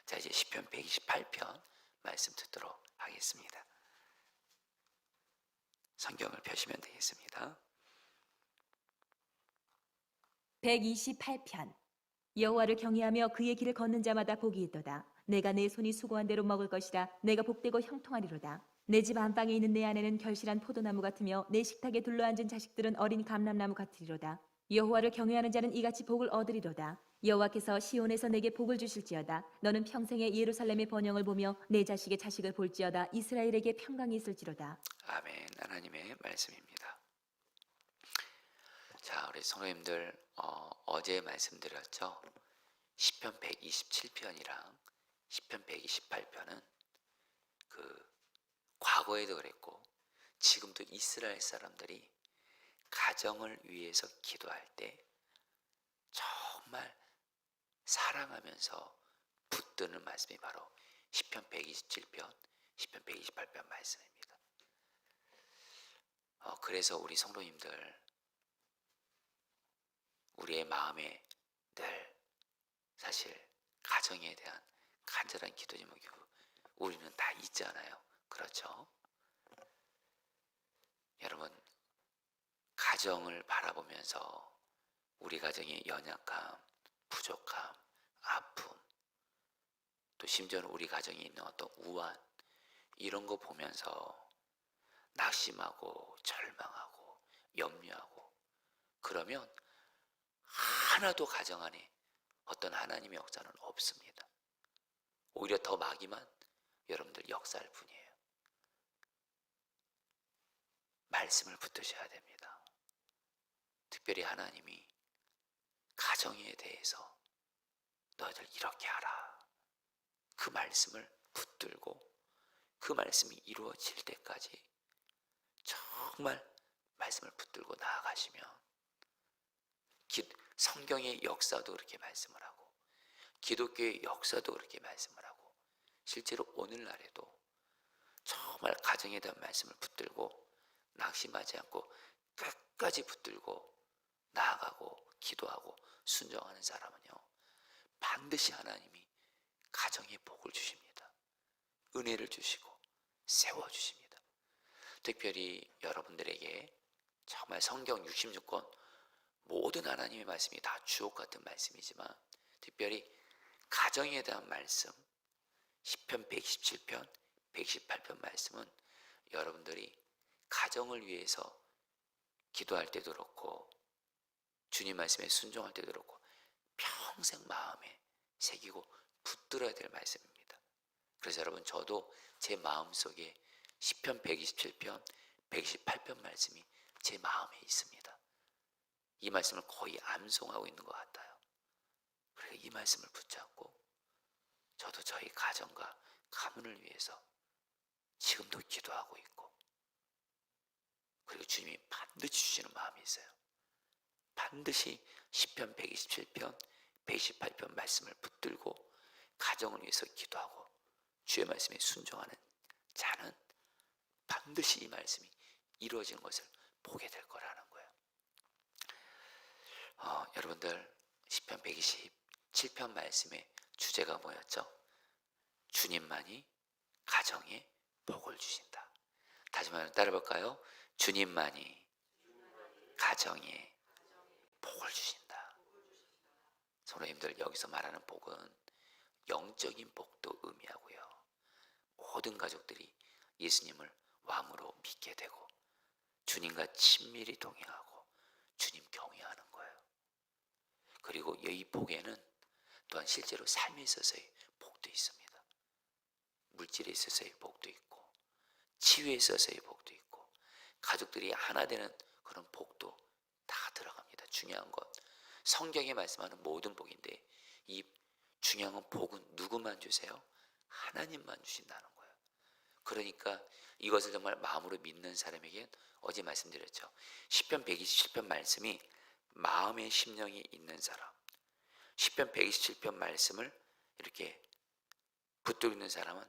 자, 이제 시편 128편 말씀 듣도록 하겠습니다. 성경을 펴시면 되겠습니다. 128편. 여호와를 경외하며 그의 길을 걷는 자마다 복이 있도다. 내가 내 손이 수고한 대로 먹을 것이라. 내가 복되고 형통하리로다. 내 집 안방에 있는 내 아내는 결실한 포도나무 같으며 내 식탁에 둘러앉은 자식들은 어린 감람나무 같으리로다. 여호와를 경외하는 자는 이같이 복을 얻으리로다. 여호와께서 시온에서 내게 복을 주실지어다. 너는 평생에 예루살렘의 번영을 보며 내 자식의 자식을 볼지어다. 이스라엘에게 평강이 있을지로다. 아멘. 하나님의 말씀입니다. 자, 우리 성도님들 어제 말씀드렸죠. 시편 127편이랑 시편 128편은 과거에도 그랬고 지금도 이스라엘 사람들이 가정을 위해서 기도할 때 정말 사랑하면서 붙드는 말씀이 바로 시편 127편, 시편 128편 말씀입니다. 그래서 우리 성도님들 우리의 마음에 늘 사실 가정에 대한 간절한 기도 제목이 우리는 다 있잖아요. 그렇죠? 여러분, 가정을 바라보면서 우리 가정의 연약함, 부족함, 아픔, 또 심지어는 우리 가정에 있는 어떤 우환, 이런 거 보면서 낙심하고 절망하고 염려하고 그러면 하나도 가정 안에 어떤 하나님의 역사는 없습니다. 오히려 더 마귀만 여러분들 역사할 뿐이에요. 말씀을 붙드셔야 됩니다. 특별히 하나님이 가정에 대해서 너희들 이렇게 하라. 그 말씀을 붙들고 그 말씀이 이루어질 때까지 정말 말씀을 붙들고 나아가시면 성경의 역사도 그렇게 말씀을 하고 기독교의 역사도 그렇게 말씀을 하고 실제로 오늘날에도 정말 가정에 대한 말씀을 붙들고 낙심하지 않고 끝까지 붙들고 나아가고 기도하고 순종하는 사람은요 반드시 하나님이 가정에 복을 주십니다. 은혜를 주시고 세워주십니다. 특별히 여러분들에게 정말 성경 66권 모든 하나님의 말씀이 다 주옥같은 말씀이지만 특별히 가정에 대한 말씀 시편 127편 118편 말씀은 여러분들이 가정을 위해서 기도할 때도 그렇고 주님 말씀에 순종할 때도 그렇고 평생 마음에 새기고 붙들어야 될 말씀입니다. 그래서 여러분 저도 제 마음속에 시편 127편 118편 말씀이 제 마음에 있습니다. 이 말씀을 거의 암송하고 있는 것 같아요. 그러니까 이 말씀을 붙잡고 저도 저희 가정과 가문을 위해서 지금도 기도하고 있고 그리고 주님이 반드시 주시는 마음이 있어요. 반드시 시편 127편 118편 말씀을 붙들고 가정을 위해서 기도하고 주의 말씀에 순종하는 자는 반드시 이 말씀이 이루어지는 것을 보게 될 거라는 거예요. 여러분들 시편 127편 말씀의 주제가 뭐였죠? 주님만이 가정에 복을 주신다. 다시 말해 따라볼까요? 주님만이 가정에 복을 주신다. 성도님들 여기서 말하는 복은 영적인 복도 의미하고요. 모든 가족들이 예수님을 왕으로 믿게 되고 주님과 친밀히 동행하고 주님 경외하는 거예요. 그리고 이 복에는 또한 실제로 삶에 있어서의 복도 있습니다. 물질에 있어서의 복도 있고 치유에 있어서의 복도 있고 가족들이 하나 되는 그런 복도 다 들어갑니다. 중요한 건 성경에 말씀하는 모든 복인데 이 중요한 복은 누구만 주세요? 하나님만 주신다는 거예요. 그러니까 이것을 정말 마음으로 믿는 사람에게 어제 말씀드렸죠. 시편 127편 말씀이 마음의 심령이 있는 사람 시편 127편 말씀을 이렇게 붙들고 있는 사람은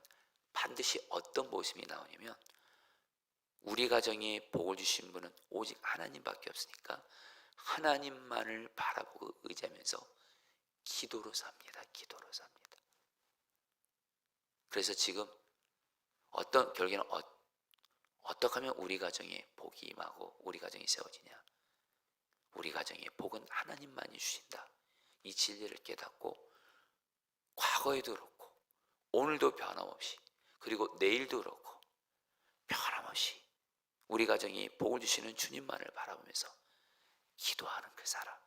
반드시 어떤 모습이 나오냐면 우리 가정에 복을 주신 분은 오직 하나님밖에 없으니까 하나님만을 바라보고 의지하면서 기도로 삽니다. 기도로 삽니다. 그래서 지금 어떤 결국에는 어떻게 하면 우리 가정에 복이 임하고 우리 가정이 세워지냐? 우리 가정에 복은 하나님만이 주신다. 이 진리를 깨닫고 과거에도 그렇고 오늘도 변함없이 그리고 내일도 그렇고 변함없이 우리 가정이 복을 주시는 주님만을 바라보면서 기도하는 그 사람,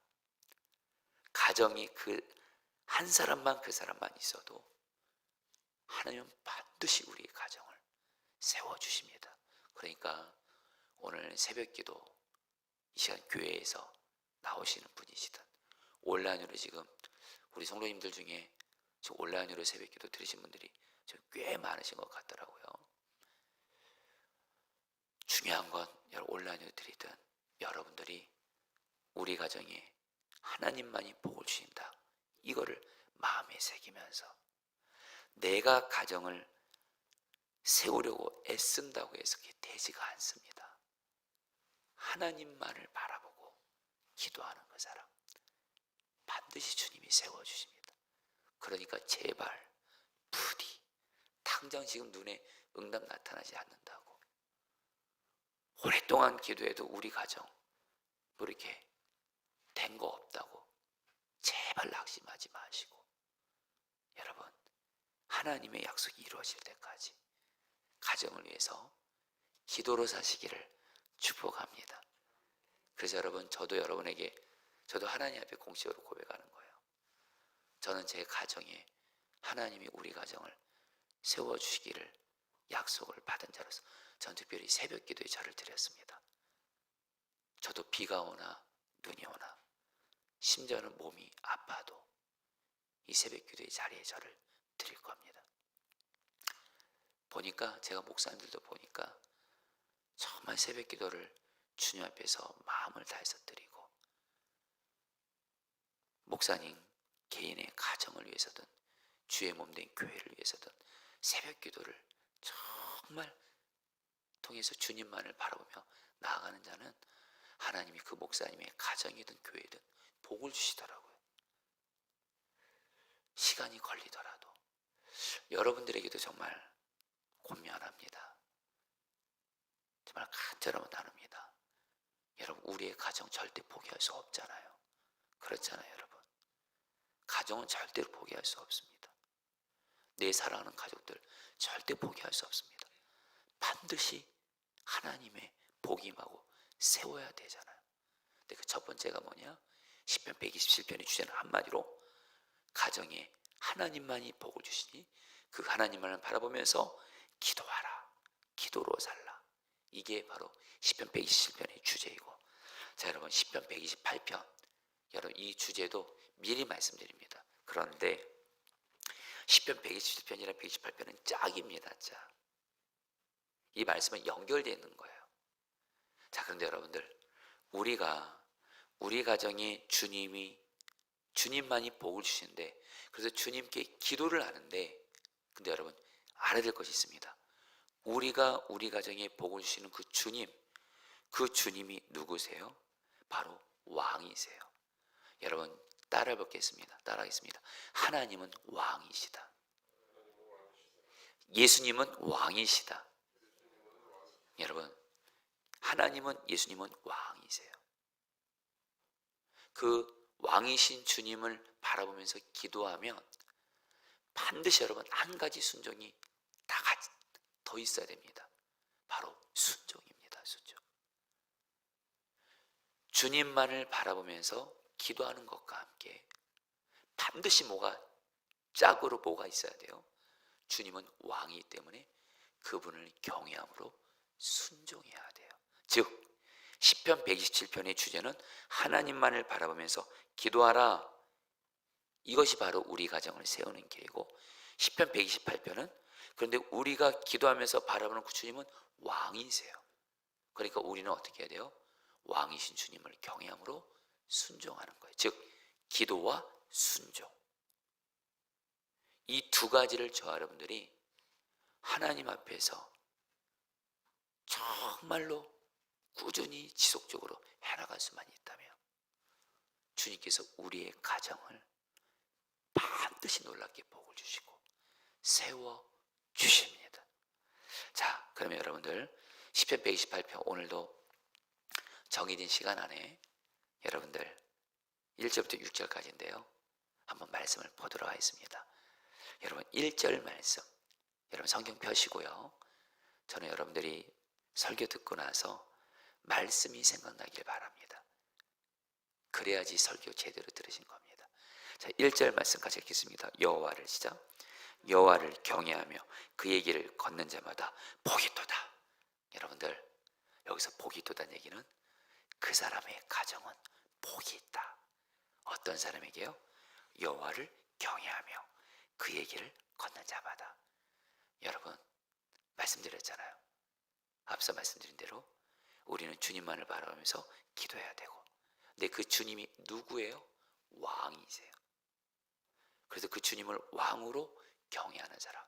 가정이 그 한 사람만 그 사람만 있어도 하나님은 반드시 우리 가정을 세워주십니다. 그러니까 오늘 새벽기도 이 시간 교회에서 나오시는 분이시든 온라인으로 지금 우리 성도님들 중에 지금 온라인으로 새벽기도 들으신 분들이 지금 꽤 많으신 것 같더라고요. 중요한 건 온라인으로 드리든 여러분들이 우리 가정에 하나님만이 복을 주신다. 이거를 마음에 새기면서 내가 가정을 세우려고 애쓴다고 해서 그게 되지가 않습니다. 하나님만을 바라보고 기도하는 그 사람 반드시 주님이 세워주십니다. 그러니까 제발 부디 당장 지금 눈에 응답 나타나지 않는다고 오랫동안 기도해도 우리 가정 뭐 이렇게 된 거 없다고 제발 낙심하지 마시고 여러분 하나님의 약속이 이루어질 때까지 가정을 위해서 기도로 사시기를 축복합니다. 그래서 여러분 저도 여러분에게 저도 하나님 앞에 공식으로 고백하는 거예요. 저는 제 가정에 하나님이 우리 가정을 세워주시기를 약속을 받은 자로서 전 특별히 새벽 기도에 절을 드렸습니다. 저도 비가 오나 눈이 오나 심지어는 몸이 아파도 이 새벽 기도의 자리에 절을 드릴 겁니다. 보니까 제가 목사님들도 보니까 정말 새벽 기도를 주님 앞에서 마음을 다해서 드리고 목사님 개인의 가정을 위해서든 주의 몸된 교회를 위해서든 새벽 기도를 정말 통해서 주님만을 바라보며 나아가는 자는 하나님이 그 목사님의 가정이든 교회든 복을 주시더라고요. 시간이 걸리더라도 여러분들에게도 정말 권면합니다. 정말 간절함을 나눕니다. 여러분 우리의 가정 절대 포기할 수 없잖아요. 그렇잖아요 여러분. 가정은 절대로 포기할 수 없습니다. 내 사랑하는 가족들 절대 포기할 수 없습니다. 반드시 하나님의 복이 임하고 세워야 되잖아요. 근데 그 첫 번째가 뭐냐? 시편 127편의 주제는 한마디로 가정에 하나님만이 복을 주시니 그 하나님만을 바라보면서 기도하라. 기도로 살라. 이게 바로 시편 127편의 주제이고 자 여러분 시편 128편 여러분 이 주제도 미리 말씀드립니다. 그런데 시편 127편이랑 128편은 짝입니다. 짝. 이 말씀은 연결되어 있는 거예요. 자 그런데 여러분들 우리가 우리 가정에 주님만이 복을 주시는데 그래서 주님께 기도를 하는데 근데 여러분 알아야 될 것이 있습니다. 우리가 우리 가정에 복을 주시는 그 주님이 누구세요? 바로 왕이세요. 여러분 따라하겠습니다. 하나님은 왕이시다. 예수님은 왕이시다. 여러분 하나님은 예수님은 왕이세요. 그 왕이신 주님을 바라보면서 기도하면 반드시 여러분 한 가지 순종이 다 같이 더 있어야 됩니다. 바로 순종입니다. 순종. 주님만을 바라보면서 기도하는 것과 함께 반드시 짝으로 뭐가 있어야 돼요? 주님은 왕이기 때문에 그분을 경외함으로 순종해야 돼요. 즉 시편 127편의 주제는 하나님만을 바라보면서 기도하라. 이것이 바로 우리 가정을 세우는 길이고 시편 128편은 그런데 우리가 기도하면서 바라보는 그 주님은 왕이세요. 그러니까 우리는 어떻게 해야 돼요? 왕이신 주님을 경외함으로 순종하는 거예요. 즉 기도와 순종. 이 두 가지를 저와 여러분들이 하나님 앞에서 정말로 꾸준히 지속적으로 해나갈 수만 있다면 주님께서 우리의 가정을 반드시 놀랍게 복을 주시고 세워 주십니다. 자, 그러면 여러분들 시편 128편 오늘도 정해진 시간 안에 여러분들 1절부터 6절까지인데요. 한번 말씀을 보도록 하겠습니다. 여러분 1절 말씀, 여러분 성경 펴시고요. 저는 여러분들이 설교 듣고 나서 말씀이 생각나길 바랍니다. 그래야지 설교 제대로 들으신 겁니다. 자, 1절 말씀 같이 읽겠습니다. 여호와를 시작. 여호와를 경외하며 그의 길을 걷는 자마다 복이 있도다. 여러분들 여기서 복이 있도다는 얘기는 그 사람의 가정은 복이 있다. 어떤 사람에게요? 여호와를 경외하며 그의 길을 걷는 자마다. 여러분 말씀드렸잖아요. 앞서 말씀드린 대로 우리는 주님만을 바라보면서 기도해야 되고, 근데 그 주님이 누구예요? 왕이세요. 그래서 그 주님을 왕으로 경외하는 사람.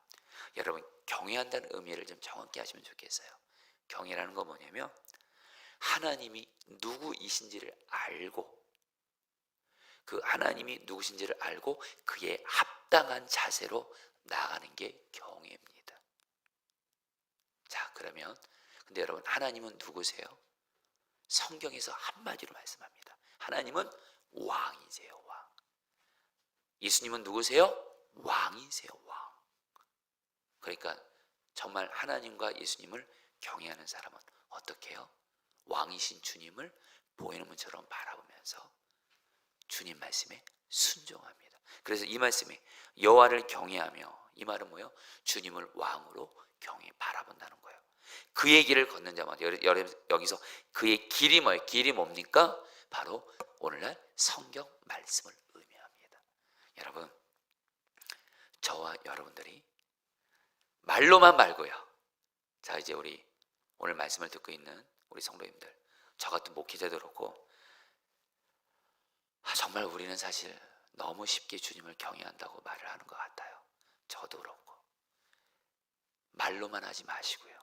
여러분 경외한다는 의미를 좀 정확히 하시면 좋겠어요. 경외라는 건 뭐냐면 하나님이 누구이신지를 알고, 그 하나님이 누구신지를 알고 그에 합당한 자세로 나아가는 게 경외입니다. 자, 그러면 근데 여러분 하나님은 누구세요? 성경에서 한마디로 말씀합니다. 하나님은 왕이세요. 왕. 예수님은 누구세요? 왕이세요. 왕. 그러니까 정말 하나님과 예수님을 경외하는 사람은 어떻게 해요? 왕이신 주님을 보이는 문처럼 바라보면서 주님 말씀에 순종합니다. 그래서 이 말씀에 여호와를 경외하며, 이 말은 뭐예요? 주님을 왕으로 경외 바라본다는 거예요. 그의 길을 걷는 자마다, 여기서 그의 길이 뭐예요? 길이 뭡니까? 바로 오늘날 성경 말씀을 의미합니다. 여러분 저와 여러분들이 말로만 말고요. 자, 이제 우리 오늘 말씀을 듣고 있는 우리 성도님들, 저 같은 목회자도 그렇고, 정말 우리는 사실 너무 쉽게 주님을 경외한다고 말을 하는 것 같아요. 저도 그렇고. 말로만 하지 마시고요.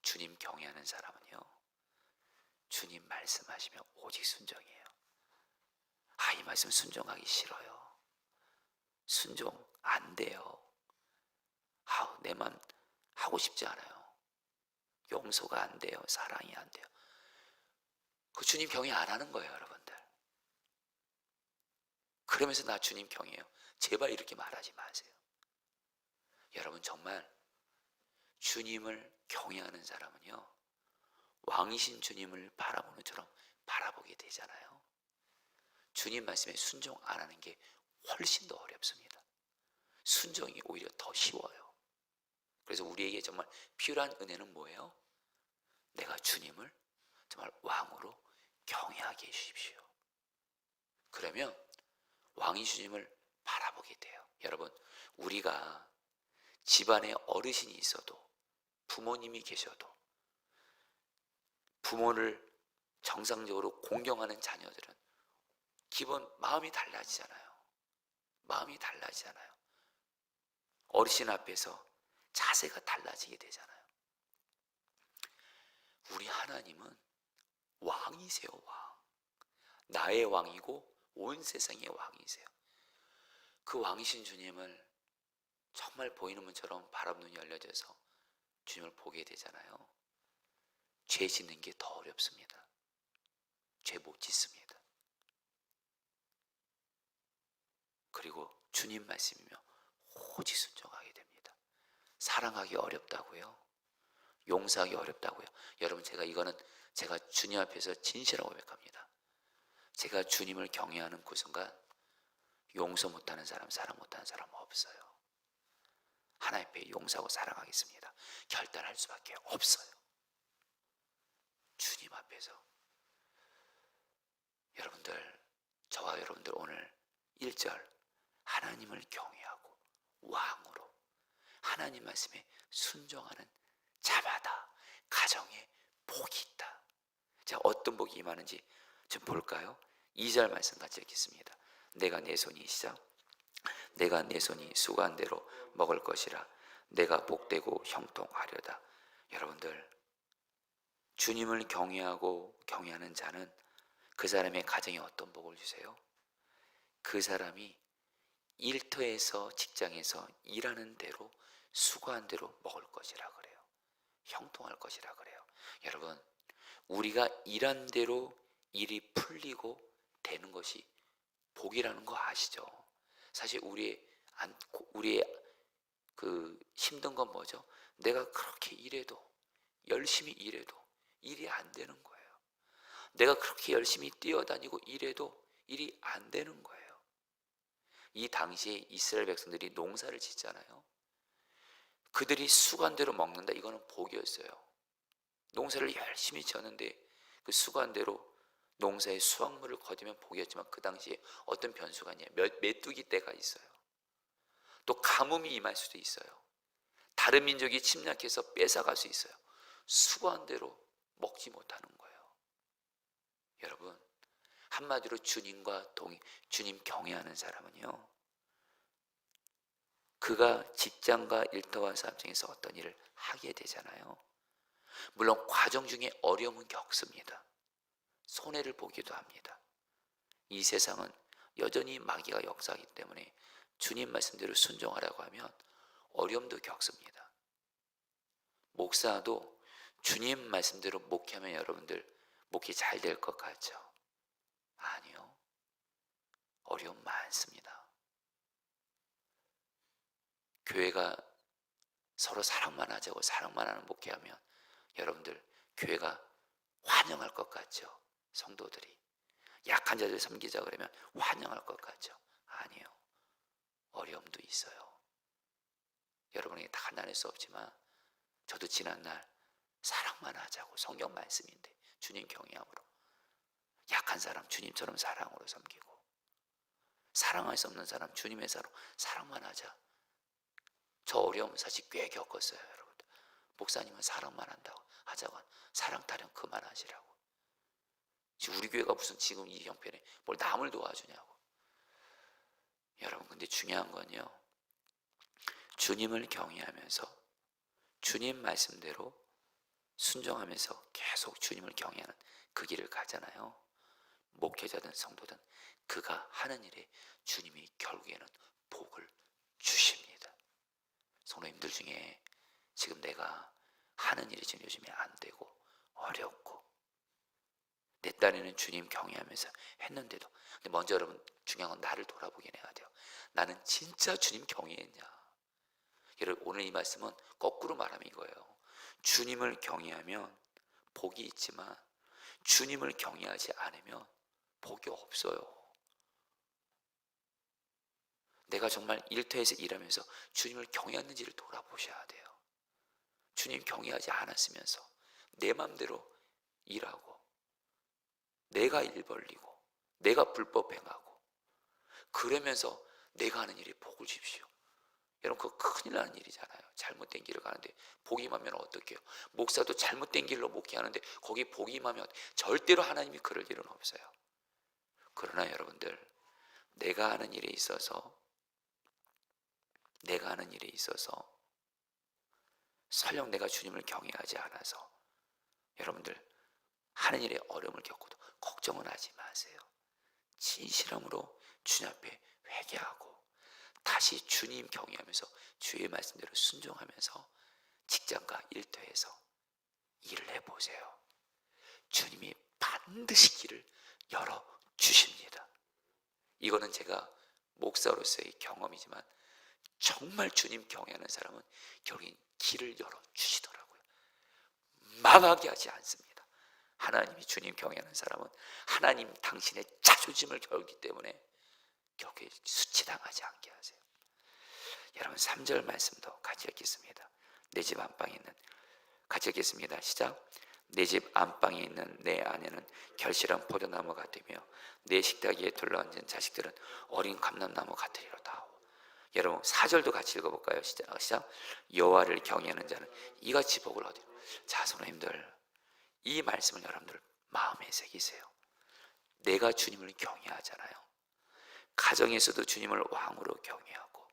주님 경외하는 사람은요, 주님 말씀하시면 오직 순종이에요. 이 말씀 순종하기 싫어요. 순종 안 돼요. 내 맘 하고 싶지 않아요. 용서가 안 돼요. 사랑이 안 돼요. 그 주님 경외 안 하는 거예요, 여러분들. 그러면서 나 주님 경외해요. 제발 이렇게 말하지 마세요. 여러분 정말 주님을 경외하는 사람은요, 왕이신 주님을 바라보는 것처럼 바라보게 되잖아요. 주님 말씀에 순종 안 하는 게 훨씬 더 어렵습니다. 순종이 오히려 더 쉬워요. 그래서 우리에게 정말 필요한 은혜는 뭐예요? 내가 주님을 정말 왕으로 경외하게 해주십시오. 그러면 왕이 주님을 바라보게 돼요. 여러분 우리가 집안에 어르신이 있어도, 부모님이 계셔도, 부모를 정상적으로 공경하는 자녀들은 기본 마음이 달라지잖아요. 마음이 달라지잖아요. 어르신 앞에서 자세가 달라지게 되잖아요. 우리 하나님은 왕이세요. 왕. 나의 왕이고 온 세상의 왕이세요. 그 왕이신 주님을 정말 보이는 문처럼 바라보는 눈이 열려져서 주님을 보게 되잖아요. 죄 짓는 게 더 어렵습니다. 죄 못 짓습니다. 그리고 주님 말씀이며 오직 순종하게 됩니다. 사랑하기 어렵다고요? 용서하기 어렵다고요? 여러분 제가 주님 앞에서 진실하고 고백합니다. 제가 주님을 경외하는 그 순간 용서 못하는 사람, 사랑 못하는 사람 없어요. 하나님 앞에 용서하고 사랑하겠습니다. 결단할 수밖에 없어요. 주님 앞에서. 여러분들, 저와 여러분들 오늘 1절 하나님을 경외하고 왕으로 하나님 말씀에 순종하는 자마다 가정에 복이 있다. 자, 어떤 복이 임하는지 좀 볼까요? 2절 말씀 같이 읽겠습니다. 내가 내 손이 시작. 내가 내 손이 수고한 대로 먹을 것이라. 내가 복되고 형통하려다. 여러분들 주님을 경외하고 경외하는 자는 그 사람의 가정에 어떤 복을 주세요? 그 사람이 일터에서 직장에서 일하는 대로 수고한 대로 먹을 것이라 그래요. 형통할 것이라 그래요. 여러분, 우리가 일한 대로 일이 풀리고 되는 것이 복이라는 거 아시죠? 사실 우리의 그 힘든 건 뭐죠? 내가 그렇게 일해도, 열심히 일해도 일이 안 되는 거예요. 내가 그렇게 열심히 뛰어다니고 일해도 일이 안 되는 거예요. 이 당시에 이스라엘 백성들이 농사를 짓잖아요. 그들이 수관대로 먹는다, 이거는 복이었어요. 농사를 열심히 지었는데 그 수관대로 농사의 수확물을 거두면 복이었지만, 그 당시에 어떤 변수가 있냐, 메뚜기 때가 있어요. 또 가뭄이 임할 수도 있어요. 다른 민족이 침략해서 뺏어갈 수 있어요. 수고한 대로 먹지 못하는 거예요. 여러분, 한마디로 주님 경외하는 사람은요, 그가 직장과 일터와 사업장에서 어떤 일을 하게 되잖아요. 물론 과정 중에 어려움은 겪습니다. 손해를 보기도 합니다. 이 세상은 여전히 마귀가 역사하기 때문에 주님 말씀대로 순종하라고 하면 어려움도 겪습니다. 목사도 주님 말씀대로 목회하면 여러분들 목회 잘 될 것 같죠? 아니요. 어려움 많습니다. 교회가 서로 사랑만 하자고 사랑만 하는 목회하면 여러분들 교회가 환영할 것 같죠? 성도들이 약한 자들 섬기자 그러면 환영할 것 같죠? 아니요. 어려움도 있어요. 여러분에게 다 나눌 수 없지만 저도 지난날 사랑만 하자고, 성경 말씀인데 주님 경외함으로 약한 사람 주님처럼 사랑으로 섬기고, 사랑할 수 없는 사람 주님의 사로 사랑만 하자. 저 어려움 사실 꽤 겪었어요. 여러분, 목사님은 사랑만 한다고 하자고, 사랑 타령 그만하시라고. 지금 우리 교회가 무슨 지금 이 형편에 뭘 남을 도와주냐고. 여러분, 근데 중요한 건요, 주님을 경외하면서 주님 말씀대로 순종하면서 계속 주님을 경외하는 그 길을 가잖아요. 목회자든 성도든 그가 하는 일에 주님이 결국에는 복을 주십니다. 성도님들 중에 지금 내가 하는 일이 지금 요즘에 안 되고 어렵고, 내 딴에는 주님 경외하면서 했는데도, 근데 먼저 여러분 중요한 건 나를 돌아보긴 해야 돼요. 나는 진짜 주님 경외했냐? 여러분, 오늘 이 말씀은 거꾸로 말하면 이거예요. 주님을 경외하면 복이 있지만 주님을 경외하지 않으면 복이 없어요. 내가 정말 일터에서 일하면서 주님을 경외했는지를 돌아보셔야 돼요. 주님 경외하지 않았으면서 내 맘대로 일하고, 내가 일 벌리고, 내가 불법 행하고, 그러면서 내가 하는 일에 복을 주십시오. 여러분, 그거 큰일 나는 일이잖아요. 잘못된 길을 가는데 복이 임하면 어떻게 해요? 목사도 잘못된 길로 목회하는데 거기 복이 임하면 절대로 하나님이 그럴 일은 없어요. 그러나 여러분들, 내가 하는 일에 있어서 설령 내가 주님을 경외하지 않아서 여러분들 하는 일에 어려움을 겪어도 걱정은 하지 마세요. 진실함으로 주님 앞에 회개하고 다시 주님 경외하면서 주의 말씀대로 순종하면서 직장과 일터에서 일을 해보세요. 주님이 반드시 길을 열어주십니다. 이거는 제가 목사로서의 경험이지만 정말 주님 경외하는 사람은 결국 길을 열어주시더라고요. 망하게 하지 않습니다. 하나님이 주님 경외하는 사람은 하나님 당신의 자존심을 겨루기 때문에 결국에 수치당하지 않게 하세요. 여러분, 3절 말씀도 같이 읽겠습니다. 내 집 안방에 있는, 같이 읽겠습니다. 시작. 내 집 안방에 있는 내 아내는 결실한 포도나무 같으며 내 식탁 위에 둘러앉은 자식들은 어린 감람나무 같으리로다. 여러분, 4절도 같이 읽어볼까요? 시작. 여호와를 경외하는 자는 이같이 복을 얻으리라. 자, 성도님들, 이 말씀을 여러분들 마음에 새기세요. 내가 주님을 경외하잖아요. 가정에서도 주님을 왕으로 경외하고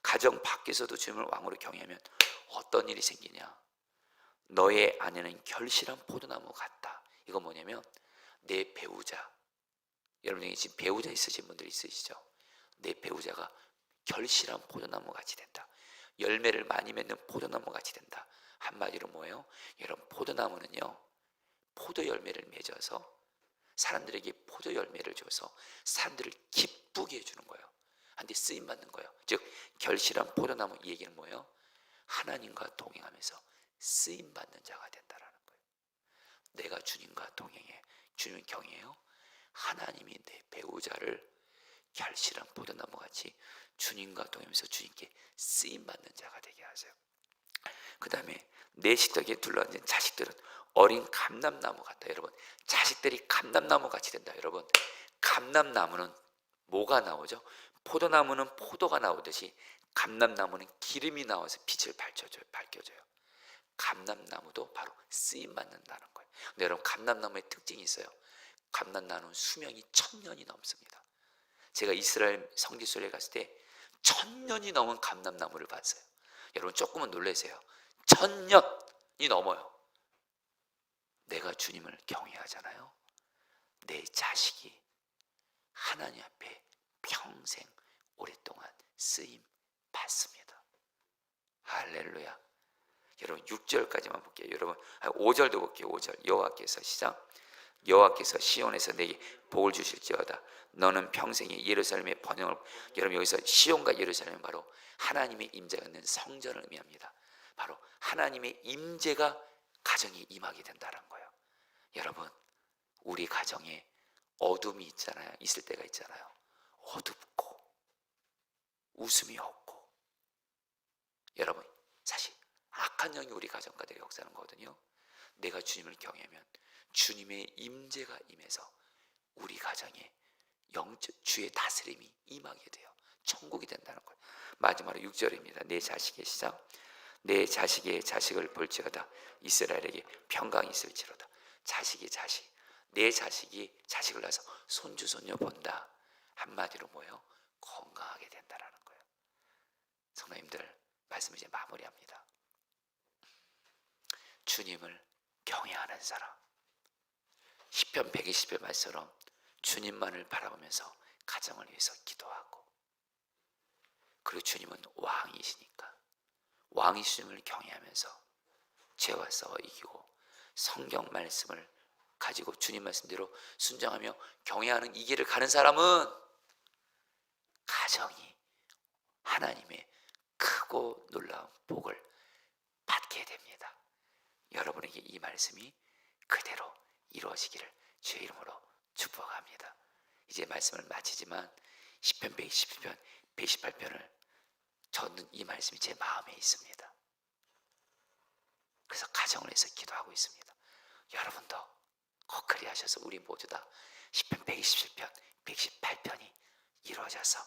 가정 밖에서도 주님을 왕으로 경외하면 어떤 일이 생기냐? 너의 아내는 결실한 포도나무 같다. 이건 뭐냐면 내 배우자, 여러분 중에 지금 배우자 있으신 분들 있으시죠? 내 배우자가 결실한 포도나무 같이 된다. 열매를 많이 맺는 포도나무 같이 된다. 한마디로 뭐예요? 여러분, 포도나무는요, 포도 열매를 맺어서 사람들에게 포도 열매를 줘서 사람들을 기쁘게 해주는 거예요. 한데 쓰임 받는 거예요. 즉 결실한 포도나무, 이 얘기는 뭐예요? 하나님과 동행하면서 쓰임 받는 자가 된다라는 거예요. 내가 주님과 동행해, 주님을 경외해요. 하나님이 내 배우자를 결실한 포도나무 같이 주님과 동행하면서 주님께 쓰임 받는 자가 되게 하세요. 그 다음에 내 식탁에 둘러앉은 자식들은 어린 감람나무 같다. 여러분, 자식들이 감람나무 같이 된다. 여러분, 감람나무는 뭐가 나오죠? 포도나무는 포도가 나오듯이 감람나무는 기름이 나와서 빛을 밝혀줘요. 감람나무도 바로 쓰임 받는다는 거예요. 근데 여러분, 감람나무의 특징이 있어요. 감람나무는 수명이 1000년이 넘습니다. 제가 이스라엘 성지순례 갔을 때 1000년이 넘은 감람나무를 봤어요. 여러분, 조금은 놀라세요. 1000년이 넘어요. 내가 주님을 경외하잖아요. 내 자식이 하나님 앞에 평생 오랫동안 쓰임 받습니다. 할렐루야. 여러분, 6절까지만 볼게요. 여러분, 5절도 볼게요. 5절. 여호와께서 시작. 여호와께서 시온에서 내게 복을 주실지어다. 너는 평생에 예루살렘의 번영을. 여러분, 여기서 시온과 예루살렘은 바로 하나님의 임재가 있는 성전을 의미합니다. 바로 하나님의 임재가 가정에 임하게 된다는 거예요. 여러분, 우리 가정에 어둠이 있잖아요. 있을 때가 있잖아요. 어둡고 웃음이 없고. 여러분, 사실 악한 영이 우리 가정 가운데 역사하는 거거든요. 내가 주님을 경외하면 주님의 임재가 임해서 우리 가정에 영적 주의 다스림이 임하게 돼요. 천국이 된다는 거예요. 마지막으로 6절입니다. 내 자식의 시작. 내 자식의 자식을 볼지어다. 이스라엘에게 평강이 있을지로다. 자식의 자식, 내 자식이 자식을 낳아서 손주 손녀 본다. 한마디로 뭐예요? 건강하게 된다라는 거예요. 성도님들, 말씀 이제 마무리합니다. 주님을 경외하는 사람, 시편 120편 말씀처럼 주님만을 바라보면서 가정을 위해서 기도하고, 그리고 주님은 왕이시니까 왕이신 주님을 경외하면서 죄와 싸워 이기고 성경 말씀을 가지고 주님 말씀대로 순종하며 경외하는 이 길을 가는 사람은 가정이 하나님의 크고 놀라운 복을 받게 됩니다. 여러분에게 이 말씀이 그대로 이루어지기를 주의 이름으로 축복합니다. 이제 말씀을 마치지만 시편 120편, 118편을 저는 이 말씀이 제 마음에 있습니다. 그래서 가정을 위해서 기도하고 있습니다. 여러분도 꼭 그리하셔서 우리 모두 다 시편 127편, 118편이 이루어져서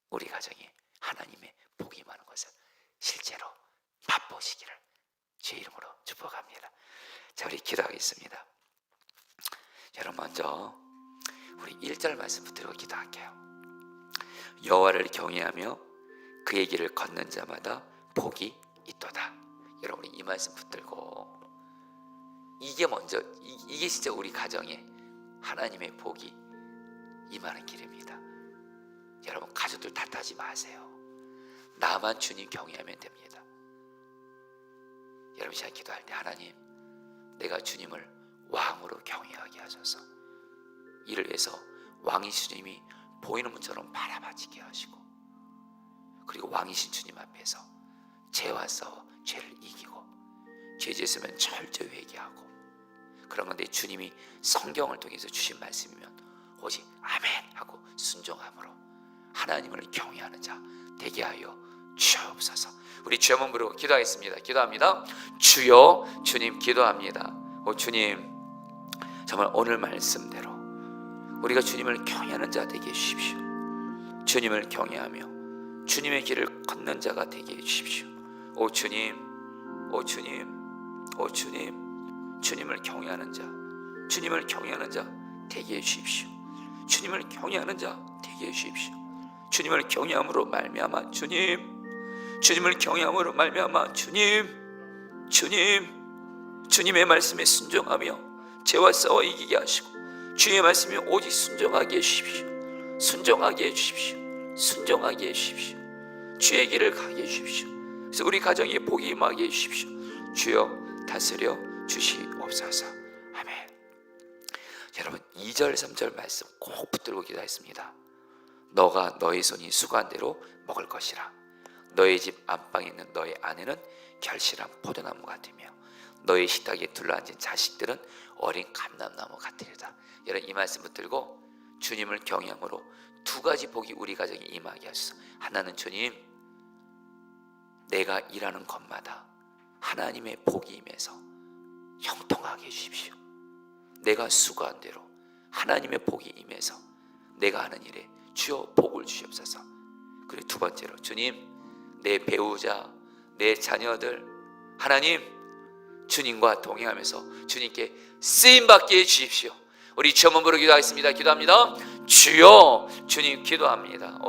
우리 가정에 하나님의 복이 임하는 것을 실제로 맛보시기를 주의 이름으로 축복합니다. 자, 우리 기도하겠습니다. 여러분, 먼저 우리 1절 말씀 붙들고 기도할게요. 여호와를 경외하며 그의 길을 걷는 자마다 복이 있도다. 여러분, 이 말씀 붙들고, 이게 먼저, 이게 진짜 우리 가정에 하나님의 복이 임하는 길입니다. 여러분, 가족들 탓하지 마세요. 나만 주님 경외하면 됩니다. 여러분, 제가 기도할 때 하나님, 내가 주님을 왕으로 경외하게 하셔서 이를 위해서 왕이신 주님이 보이는 문처럼 바라봐지게 하시고, 그리고 왕이신 주님 앞에서 죄와 싸워 죄를 이기고, 죄 지었으면 철저히 회개하고, 그런 건데 주님이 성경을 통해서 주신 말씀이면 오직 아멘 하고 순종함으로 하나님을 경외하는 자 되게 하여 주옵소서. 우리 주여 한번 부르고 기도하겠습니다. 기도합니다. 주여, 주님 기도합니다. 주님, 정말 오늘 말씀대로 우리가 주님을 경외하는 자 되게 해주십시오. 주님을 경외하며 주님의 길을 걷는 자가 되게 해주십시오. 오 주님, 오 주님, 오 주님, 주님을 경외하는 자, 주님을 경외하는 자 되게 해주십시오. 주님을 경외하는 자 되게 해주십시오. 주님을 경외함으로 말미암아 주님, 주님을 경외함으로 말미암아 주님, 주님의 말씀에 순종하며 죄와 싸워 이기게 하시고, 주님의 말씀에 오직 순종하게 해주십시오. 순종하게 해주십시오. 순종하게 해주십시오. 주의 길을 가게 해주십시오. 그래서 우리 가정에 복이 임하게 해주십시오. 주여 다스려 주시옵소서. 아멘. 여러분 2절 3절 말씀 꼭 붙들고 기도했습니다. 너가 너의 손이 수고한 대로 먹을 것이라. 너의 집 안방에 있는 너의 아내는 결실한 포도나무 같으며 너의 식탁에 둘러앉은 자식들은 어린 감람나무 같으리다. 여러분 이 말씀 붙들고 주님을 경외함으로 두 가지 복이 우리 가정에 임하게 하소서. 하나는 주님, 내가 일하는 것마다 하나님의 복이 임해서 형통하게 해주십시오. 내가 수고한 대로 하나님의 복이 임해서 내가 하는 일에 주여 복을 주시옵소서. 그리고 두 번째로 주님, 내 배우자, 내 자녀들 하나님 주님과 동행하면서 주님께 쓰임받게 해주십시오. 우리 주 한번 부르 기도하겠습니다. 기도합니다. 주여, 주님 기도합니다.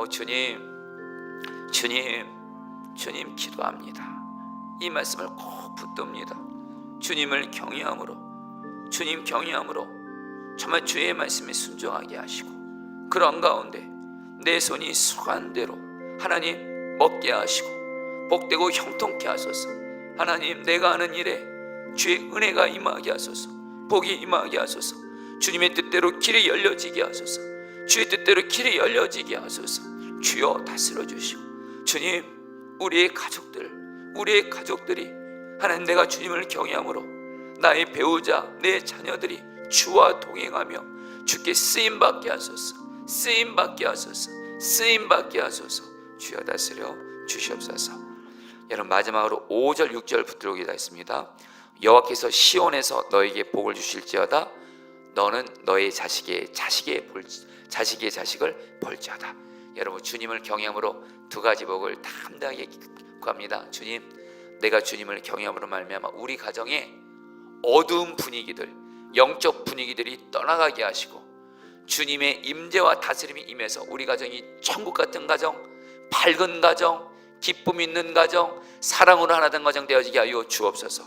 주님 기도합니다. 이 말씀을 꼭 붙듭니다. 주님을 경외함으로 정말 주의 말씀에 순종하게 하시고 그런 가운데 내 손이 수고한 대로 하나님 먹게 하시고 복되고 형통케 하소서. 하나님 내가 하는 일에 주의 은혜가 임하게 하소서. 복이 임하게 하소서. 주님의 뜻대로 길이 열려지게 하소서. 주의 뜻대로 길이 열려지게 하소서. 주여 다스려 주시고 주님 우리의 가족들이 하나님 내가 주님을 경외함으로 나의 배우자 내 자녀들이 주와 동행하며 주께 쓰임받게 하소서. 주여 다스려 주시옵소서. 여러분 마지막으로 5절 6절 붙들고 기도했습니다. 여호와께서 시온에서 너에게 복을 주실지어다. 너는 너의 자식의 자식을 볼지어다. 여러분 주님을 경외함으로 두 가지 복을 담대하게 구합니다. 주님, 내가 주님을 경외함으로 말미암아 우리 가정에 어두운 분위기들, 영적 분위기들이 떠나가게 하시고 주님의 임재와 다스림이 임해서 우리 가정이 천국 같은 가정, 밝은 가정, 기쁨 있는 가정, 사랑으로 하나 된 가정 되어지게 하여 주옵소서.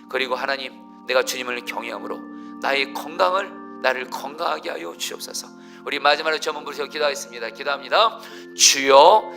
그리고 하나님, 내가 주님을 경외함으로 나를 건강하게 하여 주옵소서. 우리 마지막으로 주 한번 부르셔 기도하겠습니다. 기도합니다. 주여